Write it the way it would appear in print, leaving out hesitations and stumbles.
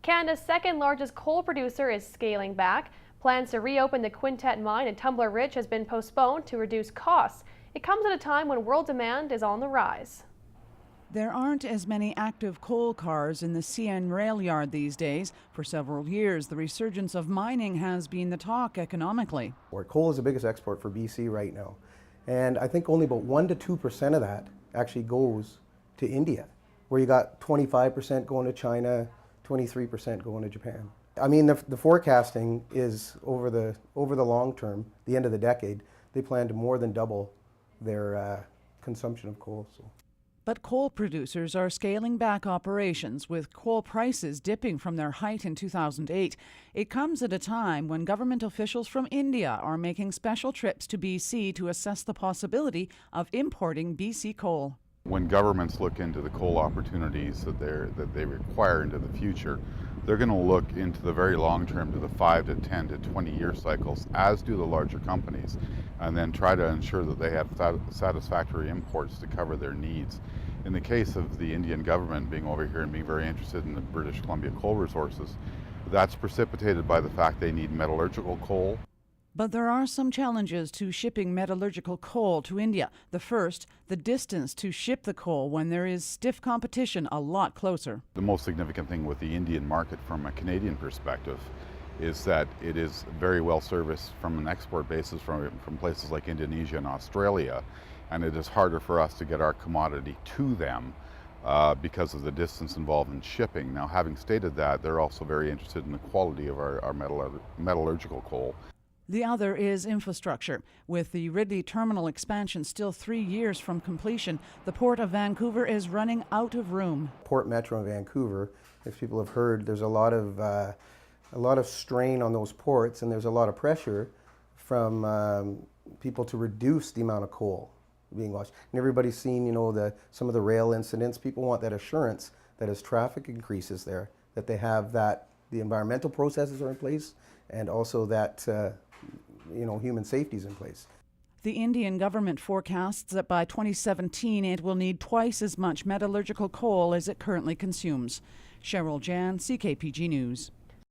Canada's second largest coal producer is scaling back. Plans to reopen the Quintette Mine in Tumbler Ridge has been postponed to reduce costs. It comes at a time when world demand is on the rise. There aren't as many active coal cars in the CN rail yard these days. For several years, the resurgence of mining has been the talk economically. Coal is the biggest export for BC right now. And I think only about 1 to 2% of that actually goes to India, where you got 25% going to China, 23% going to Japan. I mean, the forecasting is over the long term, the end of the decade, they plan to more than double their consumption of coal. But coal producers are scaling back operations, with coal prices dipping from their height in 2008. It comes at a time when government officials from India are making special trips to BC to assess the possibility of importing BC coal. When governments look into the coal opportunities that they require into the future, they're going to look into the very long term, to the 5 to 10 to 20-year cycles, as do the larger companies, and then try to ensure that they have satisfactory imports to cover their needs. In the case of the Indian government being over here and being very interested in the British Columbia coal resources, that's precipitated by the fact they need metallurgical coal. But there are some challenges to shipping metallurgical coal to India. The first, the distance to ship the coal when there is stiff competition a lot closer. The most significant thing with the Indian market from a Canadian perspective is that it is very well serviced from an export basis from places like Indonesia and Australia, and it is harder for us to get our commodity to them because of the distance involved in shipping. Now, having stated that, they're also very interested in the quality of our metallurgical coal. The other is infrastructure. With the Ridley Terminal expansion still 3 years from completion, the Port of Vancouver is running out of room. Port Metro in Vancouver, if people have heard, there's a lot of strain on those ports, and there's a lot of pressure from people to reduce the amount of coal being washed. And everybody's seen, some of the rail incidents. People want that assurance that as traffic increases there, that they have the environmental processes are in place, and also that human safety is in place. The Indian government forecasts that by 2017 it will need twice as much metallurgical coal as it currently consumes. Cheryl Jan, CKPG News.